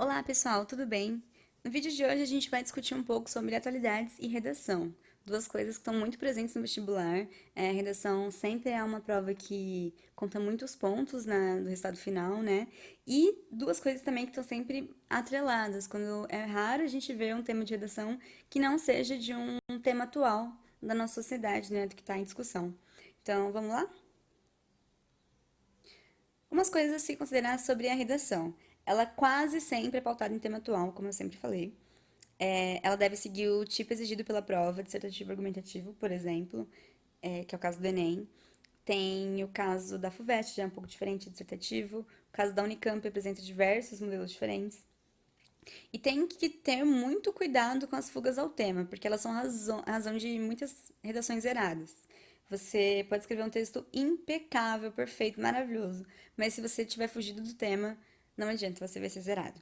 Olá, pessoal, tudo bem? No vídeo de hoje a gente vai discutir um pouco sobre atualidades e redação, duas coisas que estão muito presentes no vestibular. A redação sempre é uma prova que conta muitos pontos no resultado final, né? E duas coisas também que estão sempre atreladas, quando é raro a gente ver um tema de redação que não seja de um tema atual da nossa sociedade, né? Do que está em discussão. Então, vamos lá? Umas coisas a se considerar sobre a redação. Ela quase sempre é pautada em tema atual, como eu sempre falei. Ela deve seguir o tipo exigido pela prova, dissertativo argumentativo, por exemplo, que é o caso do Enem. Tem o caso da FUVEST, já é um pouco diferente, dissertativo. O caso da Unicamp apresenta diversos modelos diferentes. E tem que ter muito cuidado com as fugas ao tema, porque elas são razão de muitas redações erradas. Você pode escrever um texto impecável, perfeito, maravilhoso, mas se você tiver fugido do tema, não adianta, você vai ser zerado.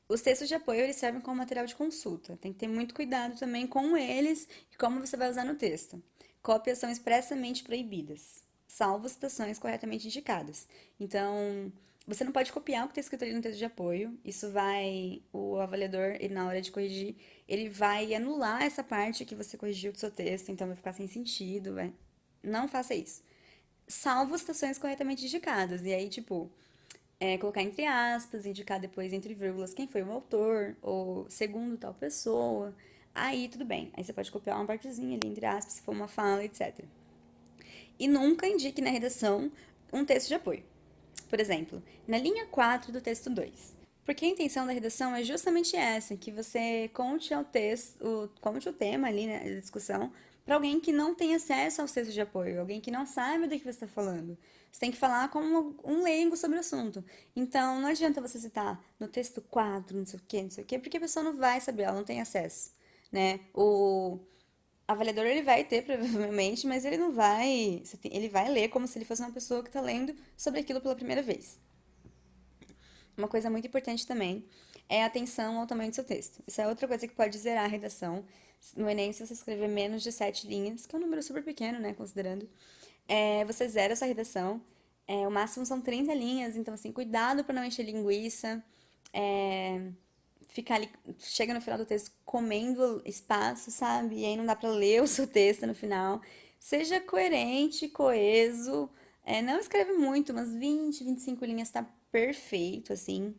Os textos de apoio, eles servem como material de consulta. Tem que ter muito cuidado também com eles e como você vai usar no texto. Cópias são expressamente proibidas, salvo citações corretamente indicadas. Então, você não pode copiar o que está escrito ali no texto de apoio. Isso vai, o avaliador, ele, na hora de corrigir, ele vai anular essa parte que você corrigiu do seu texto, então vai ficar sem sentido, vai. Não faça isso. Salvo citações corretamente indicadas. E aí, tipo, colocar entre aspas, indicar depois entre vírgulas quem foi o autor, ou segundo tal pessoa. Aí tudo bem. Aí você pode copiar uma partezinha ali entre aspas, se for uma fala, etc. E nunca indique na redação um texto de apoio. Por exemplo, na linha 4 do texto 2. Porque a intenção da redação é justamente essa, que você conte ao texto, conte o tema ali, né, da discussão, para alguém que não tem acesso aos textos de apoio, alguém que não sabe do que você está falando. Você tem que falar como um leigo sobre o assunto. Então, não adianta você citar no texto 4, não sei o quê, porque a pessoa não vai saber, ela não tem acesso, né? O avaliador, ele vai ter, provavelmente, mas ele não vai... Ele vai ler como se ele fosse uma pessoa que está lendo sobre aquilo pela primeira vez. Uma coisa muito importante também é a atenção ao tamanho do seu texto. Isso é outra coisa que pode zerar a redação. No Enem, se você escrever menos de 7 linhas, que é um número super pequeno, né, considerando, você zera essa redação. O máximo são 30 linhas, então, assim, cuidado para não encher linguiça. É, ficar ali, chega no final do texto comendo espaço, sabe? E aí não dá para ler o seu texto no final. Seja coerente, coeso. Não escreve muito, umas 25 linhas tá perfeito, assim.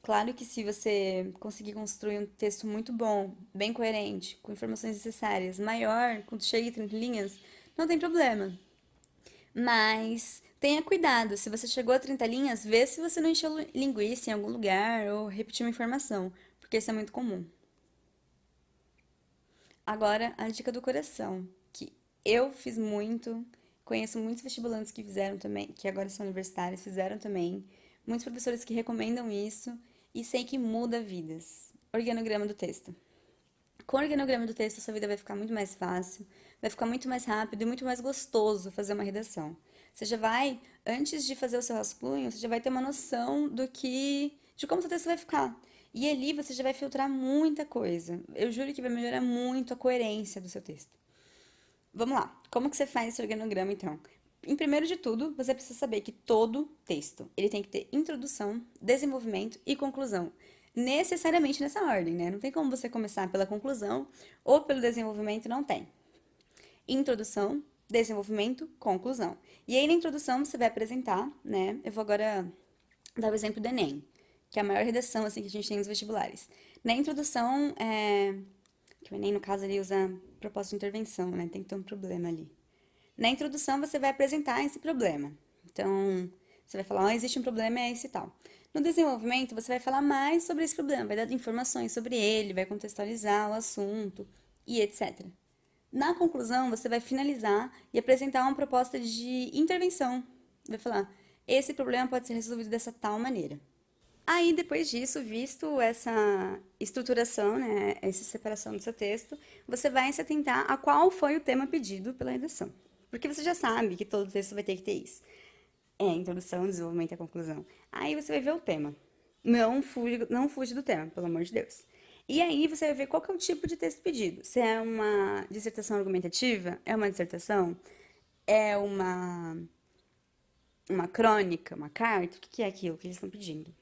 Claro que se você conseguir construir um texto muito bom, bem coerente, com informações necessárias, maior, quando chega em 30 linhas, não tem problema. Mas tenha cuidado, se você chegou a 30 linhas, vê se você não encheu linguiça em algum lugar ou repetiu uma informação, porque isso é muito comum. Agora, a dica do coração, que eu fiz muito, conheço muitos vestibulantes que fizeram também, que agora são universitários, fizeram também, muitos professores que recomendam isso, e sei que muda vidas. Organograma do texto. Com o organograma do texto, sua vida vai ficar muito mais fácil, vai ficar muito mais rápido e muito mais gostoso fazer uma redação. Você já vai, antes de fazer o seu rascunho, você já vai ter uma noção de como seu texto vai ficar. E ali você já vai filtrar muita coisa. Eu juro que vai melhorar muito a coerência do seu texto. Vamos lá. Como que você faz esse organograma, então? Em primeiro de tudo, você precisa saber que todo texto, ele tem que ter introdução, desenvolvimento e conclusão. Necessariamente nessa ordem, né? Não tem como você começar pela conclusão ou pelo desenvolvimento, não tem. Introdução, desenvolvimento, conclusão. E aí na introdução você vai apresentar, né? Eu vou agora dar o exemplo do Enem, que é a maior redação assim que a gente tem nos vestibulares. Na introdução, que o Enem no caso ele usa proposta de intervenção, né? Tem que ter um problema ali. Na introdução, você vai apresentar esse problema. Então, você vai falar, oh, existe um problema, é esse e tal. No desenvolvimento, você vai falar mais sobre esse problema, vai dar informações sobre ele, vai contextualizar o assunto e etc. Na conclusão, você vai finalizar e apresentar uma proposta de intervenção. Vai falar, esse problema pode ser resolvido dessa tal maneira. Aí, depois disso, visto essa estruturação, né, essa separação do seu texto, você vai se atentar a qual foi o tema pedido pela redação. Porque você já sabe que todo texto vai ter que ter isso. A introdução, desenvolvimento e a conclusão. Aí você vai ver o tema. Não fuge do tema, pelo amor de Deus. E aí você vai ver qual que é o tipo de texto pedido. Se é uma dissertação argumentativa, é uma dissertação, é uma crônica, uma carta, o que é aquilo que eles estão pedindo?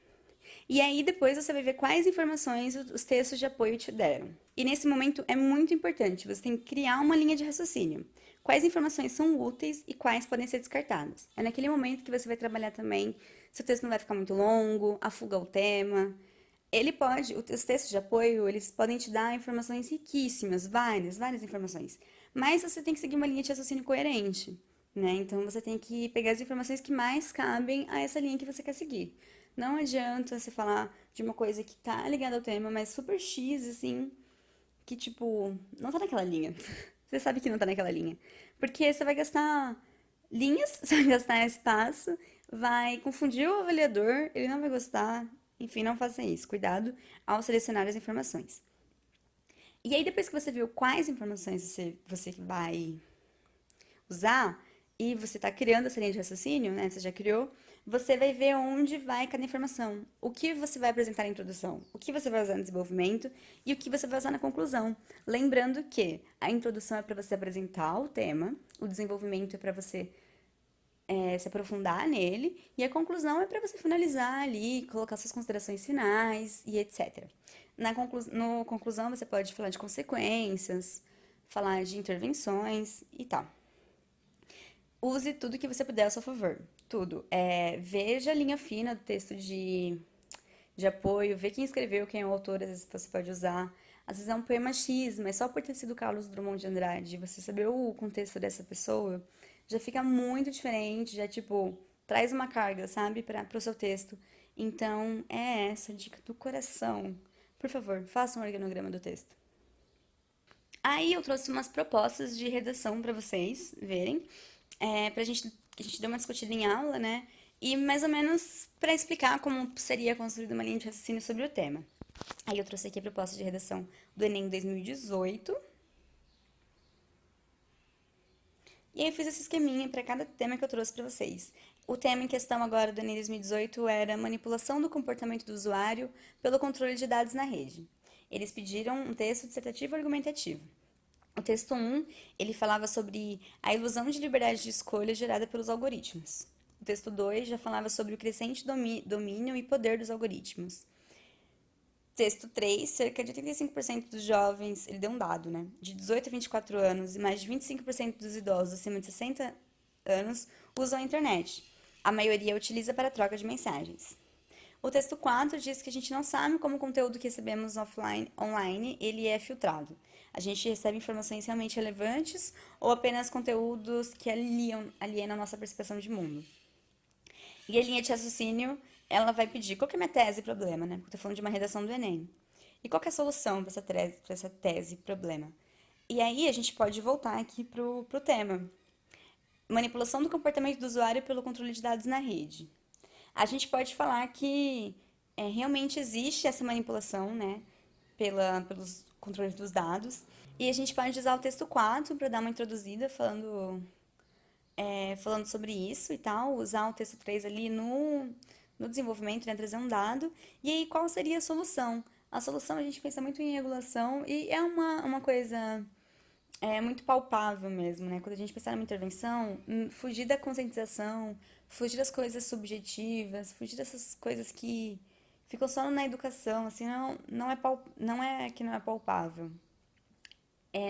E aí depois você vai ver quais informações os textos de apoio te deram. E nesse momento é muito importante, você tem que criar uma linha de raciocínio. Quais informações são úteis e quais podem ser descartadas. É naquele momento que você vai trabalhar também se o texto não vai ficar muito longo, afuga o tema. Os textos de apoio, eles podem te dar informações riquíssimas, várias informações. Mas você tem que seguir uma linha de raciocínio coerente, né? Então você tem que pegar as informações que mais cabem a essa linha que você quer seguir. Não adianta você falar de uma coisa que tá ligada ao tema, mas super X, assim, que tipo, não tá naquela linha. Você sabe que não tá naquela linha. Porque você vai gastar linhas, você vai gastar espaço, vai confundir o avaliador, ele não vai gostar. Enfim, não faça isso. Cuidado ao selecionar as informações. E aí, depois que você viu quais informações você vai usar, e você está criando essa linha de raciocínio, né? Você já criou, você vai ver onde vai cada informação. O que você vai apresentar na introdução, o que você vai usar no desenvolvimento e o que você vai usar na conclusão. Lembrando que a introdução é para você apresentar o tema, o desenvolvimento é para você se aprofundar nele, e a conclusão é para você finalizar ali, colocar suas considerações finais e etc. No conclusão, você pode falar de consequências, falar de intervenções e tal. Use tudo que você puder a seu favor. Tudo. Veja a linha fina do texto de apoio, vê quem escreveu, quem é o autor, às vezes você pode usar. Às vezes é um poema X, mas só por ter sido Carlos Drummond de Andrade, você saber o contexto dessa pessoa, já fica muito diferente, já tipo, traz uma carga, sabe, para o seu texto. Então, é essa a dica do coração. Por favor, faça um organograma do texto. Aí eu trouxe umas propostas de redação para vocês verem, a gente deu uma discutida em aula, né? E mais ou menos para explicar como seria construída uma linha de raciocínio sobre o tema. Aí eu trouxe aqui a proposta de redação do Enem 2018. E aí eu fiz esse esqueminha para cada tema que eu trouxe para vocês. O tema em questão agora do Enem 2018 era manipulação do comportamento do usuário pelo controle de dados na rede. Eles pediram um texto dissertativo argumentativo. O texto 1, ele falava sobre a ilusão de liberdade de escolha gerada pelos algoritmos. O texto 2 já falava sobre o crescente domínio e poder dos algoritmos. Texto 3, cerca de 85% dos jovens, ele deu um dado, né? De 18 a 24 anos e mais de 25% dos idosos acima de 60 anos usam a internet. A maioria utiliza para troca de mensagens. O texto 4 diz que a gente não sabe como o conteúdo que recebemos online ele é filtrado. A gente recebe informações realmente relevantes ou apenas conteúdos que alienam a nossa percepção de mundo. E a linha de raciocínio, ela vai pedir qual que é a minha tese problema, né? Porque eu tô falando de uma redação do Enem. E qual que é a solução para essa tese problema? E aí a gente pode voltar aqui pro tema. Manipulação do comportamento do usuário pelo controle de dados na rede. A gente pode falar que realmente existe essa manipulação, né? Pelos controles dos dados. E a gente pode usar o texto 4 para dar uma introduzida falando sobre isso e tal, usar o texto 3 ali no desenvolvimento, né, trazer um dado. E aí, qual seria a solução? A solução a gente pensa muito em regulação e é uma coisa muito palpável mesmo, né? Quando a gente pensar numa intervenção, fugir da conscientização, fugir das coisas subjetivas, fugir dessas coisas que ficam só na educação, assim, não é que não é palpável,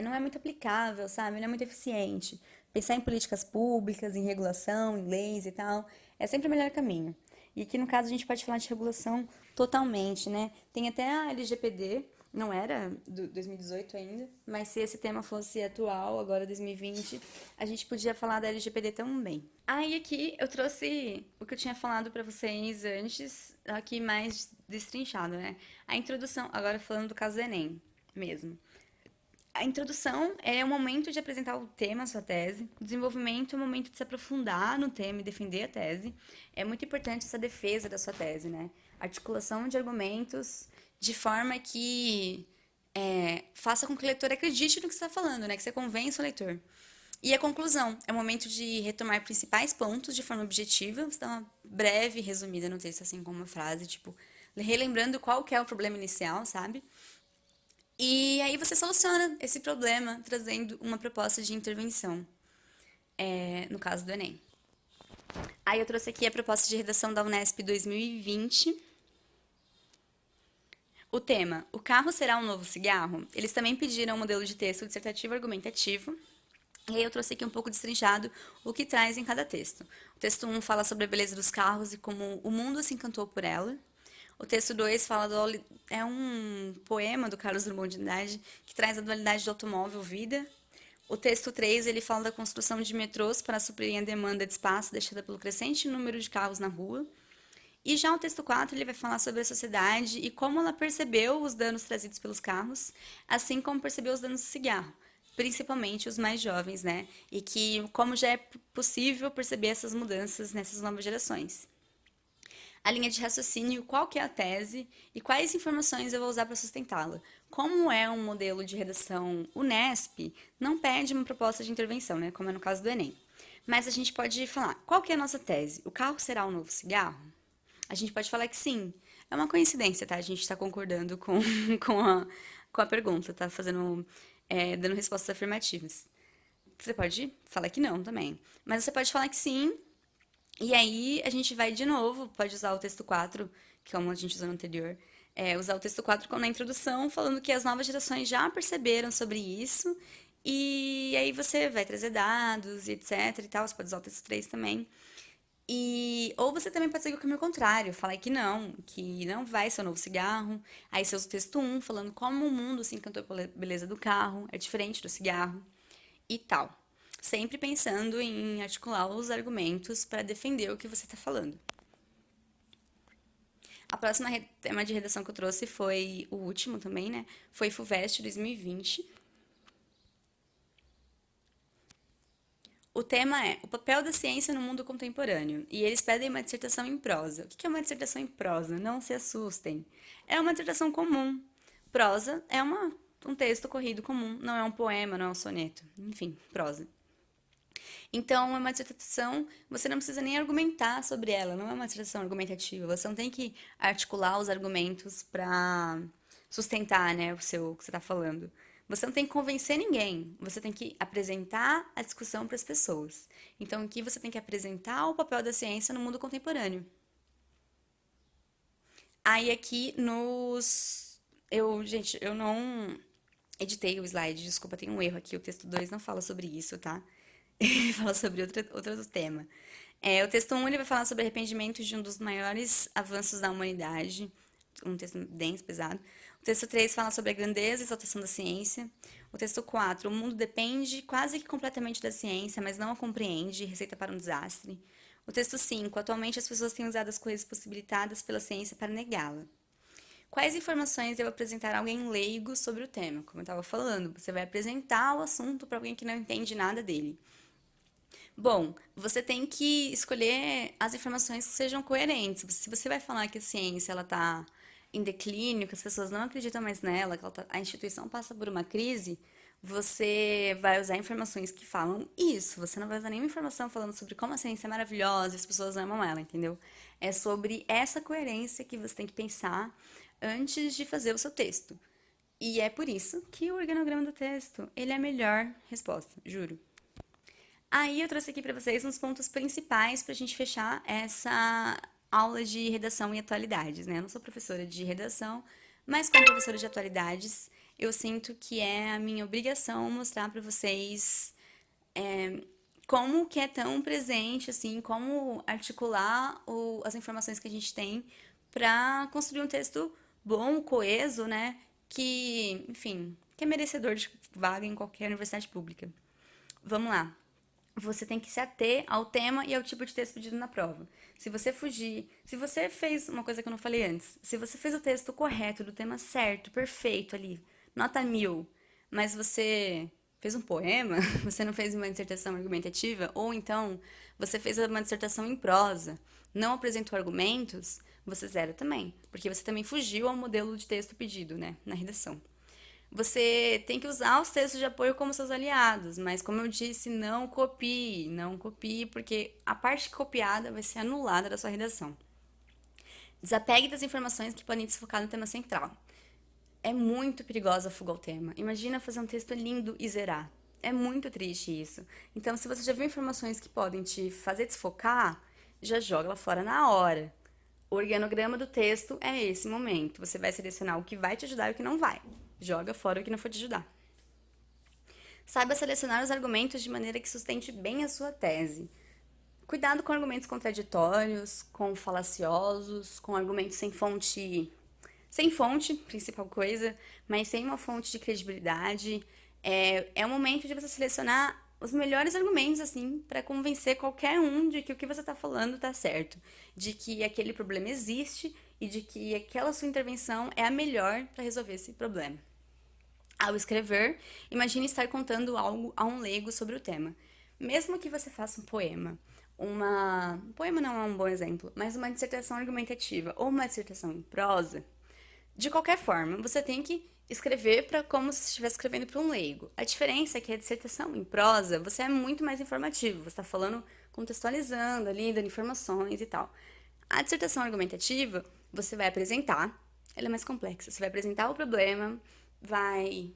não é muito aplicável, sabe? Não é muito eficiente. Pensar em políticas públicas, em regulação, em leis e tal, é sempre o melhor caminho. E aqui no caso a gente pode falar de regulação totalmente, né? Tem até a LGPD, não era do 2018 ainda, mas se esse tema fosse atual, agora 2020, a gente podia falar da LGPD também. Aí aqui eu trouxe o que eu tinha falado pra vocês antes, aqui mais destrinchado, né? A introdução, agora falando do caso do Enem mesmo. A introdução é o momento de apresentar o tema, a sua tese. O desenvolvimento é o momento de se aprofundar no tema e defender a tese. É muito importante essa defesa da sua tese, né? Articulação de argumentos de forma que faça com que o leitor acredite no que você está falando, né? Que você convença o leitor. E a conclusão é o momento de retomar principais pontos de forma objetiva. Você dá uma breve resumida no texto, assim, com uma frase, tipo, relembrando qual que é o problema inicial, sabe? E aí você soluciona esse problema trazendo uma proposta de intervenção, no caso do Enem. Aí eu trouxe aqui a proposta de redação da Unesp 2020. O tema, o carro será um novo cigarro? Eles também pediram um modelo de texto dissertativo argumentativo. E aí eu trouxe aqui um pouco destrinchado o que traz em cada texto. O texto um fala sobre a beleza dos carros e como o mundo se encantou por ela. O texto 2 fala é um poema do Carlos Drummond de Andrade que traz a dualidade do automóvel-vida. O texto 3 ele fala da construção de metrôs para suprir a demanda de espaço deixada pelo crescente número de carros na rua. E já o texto 4 ele vai falar sobre a sociedade e como ela percebeu os danos trazidos pelos carros, assim como percebeu os danos do cigarro, principalmente os mais jovens, né? E que como já é possível perceber essas mudanças nessas novas gerações. A linha de raciocínio, qual que é a tese e quais informações eu vou usar para sustentá-la. Como é um modelo de redação Unesp, não pede uma proposta de intervenção, né? Como é no caso do Enem. Mas a gente pode falar, qual que é a nossa tese? O carro será o novo cigarro? A gente pode falar que sim. É uma coincidência, tá? A gente está concordando com, com a pergunta, tá? Dando respostas afirmativas. Você pode falar que não também. Mas você pode falar que sim. E aí a gente vai de novo, pode usar o texto 4, que é como a gente usou no anterior. Usar o texto 4 como na introdução, falando que as novas gerações já perceberam sobre isso. E aí você vai trazer dados e etc e tal. Você pode usar o texto 3 também. Ou você também pode seguir o caminho contrário, falar que não vai ser o novo cigarro. Aí você usa o texto um falando como o mundo se encantou pela beleza do carro, é diferente do cigarro e tal. Sempre pensando em articular os argumentos para defender o que você está falando. A próxima tema de redação que eu trouxe foi o último também, né? Foi FUVEST 2020. O tema é o papel da ciência no mundo contemporâneo, e eles pedem uma dissertação em prosa. O que é uma dissertação em prosa? Não se assustem. É uma dissertação comum. Prosa é um texto corrido comum, não é um poema, não é um soneto. Enfim, prosa. Então, é uma dissertação, você não precisa nem argumentar sobre ela, não é uma dissertação argumentativa. Você não tem que articular os argumentos para sustentar, né, o que você está falando. Você não tem que convencer ninguém, você tem que apresentar a discussão para as pessoas. Então, aqui você tem que apresentar o papel da ciência no mundo contemporâneo. Aí, aqui nos. Gente, eu não editei o slide, desculpa, tem um erro aqui. O texto 2 não fala sobre isso, tá? Ele fala sobre outro tema. O texto um ele vai falar sobre arrependimento de um dos maiores avanços da humanidade, um texto denso, pesado. O texto 3 fala sobre a grandeza e exaltação da ciência. O texto 4 o mundo depende quase que completamente da ciência, mas não a compreende, receita para um desastre. O texto 5 atualmente as pessoas têm usado as coisas possibilitadas pela ciência para negá-la. Quais informações eu vou apresentar a alguém leigo sobre o tema? Como eu estava falando, você vai apresentar o assunto para alguém que não entende nada dele. Bom, você tem que escolher as informações que sejam coerentes. Se você vai falar que a ciência ela está em declínio, que as pessoas não acreditam mais nela, que a instituição passa por uma crise, você vai usar informações que falam isso. Você não vai usar nenhuma informação falando sobre como a ciência é maravilhosa e as pessoas amam ela, entendeu? É sobre essa coerência que você tem que pensar antes de fazer o seu texto. E é por isso que o organograma do texto, ele é a melhor resposta, juro. Aí eu trouxe aqui para vocês uns pontos principais para a gente fechar essa aula de redação e atualidades, né? Eu não sou professora de redação, mas como professora de atualidades, eu sinto que é a minha obrigação mostrar para vocês como que é tão presente, assim, como articular as informações que a gente tem para construir um texto bom, coeso, né? Que, enfim, que é merecedor de vaga em qualquer universidade pública. Vamos lá. Você tem que se ater ao tema e ao tipo de texto pedido na prova. Se você fez uma coisa que eu não falei antes, se você fez o texto correto, do tema certo, perfeito ali, nota 1000, mas você fez um poema, você não fez uma dissertação argumentativa, ou então você fez uma dissertação em prosa, não apresentou argumentos, você zera também, porque você também fugiu ao modelo de texto pedido, né, na redação. Você tem que usar os textos de apoio como seus aliados, mas como eu disse, não copie, porque a parte copiada vai ser anulada da sua redação. Desapegue das informações que podem desfocar no tema central. É muito perigosa a fuga ao tema. Imagina fazer um texto lindo e zerar. É muito triste isso. Então, se você já viu informações que podem te fazer desfocar, já joga lá fora na hora. O organograma do texto é esse momento. Você vai selecionar o que vai te ajudar e o que não vai. Joga fora o que não for te ajudar. Saiba selecionar os argumentos de maneira que sustente bem a sua tese. Cuidado com argumentos contraditórios, com falaciosos, com argumentos sem fonte, principal coisa, mas sem uma fonte de credibilidade. É o momento de você selecionar os melhores argumentos, assim, para convencer qualquer um de que o que você está falando está certo, de que aquele problema existe e de que aquela sua intervenção é a melhor para resolver esse problema. Ao escrever, imagine estar contando algo a um leigo sobre o tema. Mesmo que você faça um poema, um poema não é um bom exemplo, mas uma dissertação argumentativa ou uma dissertação em prosa, de qualquer forma, você tem que escrever para como se estivesse escrevendo para um leigo. A diferença é que a dissertação em prosa, você é muito mais informativo, você está falando, contextualizando ali, dando informações e tal. A dissertação argumentativa, você vai apresentar, ela é mais complexa, você vai apresentar o problema, vai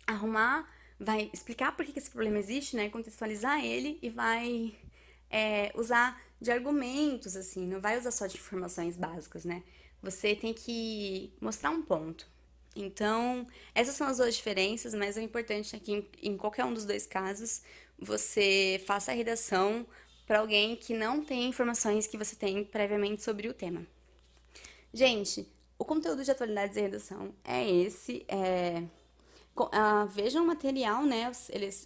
arrumar, vai explicar por que esse problema existe, né, contextualizar ele e vai usar de argumentos, assim, não vai usar só de informações básicas, né? Você tem que mostrar um ponto. Então, essas são as duas diferenças, mas o importante é que em qualquer um dos dois casos, você faça a redação para alguém que não tem informações que você tem previamente sobre o tema. Gente, o conteúdo de atualidades e redação é esse. Vejam o material, né?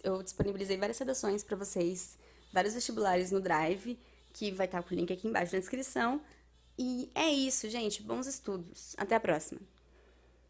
Eu disponibilizei várias redações para vocês, vários vestibulares no Drive, que vai estar com o link aqui embaixo na descrição. E é isso, gente. Bons estudos. Até a próxima.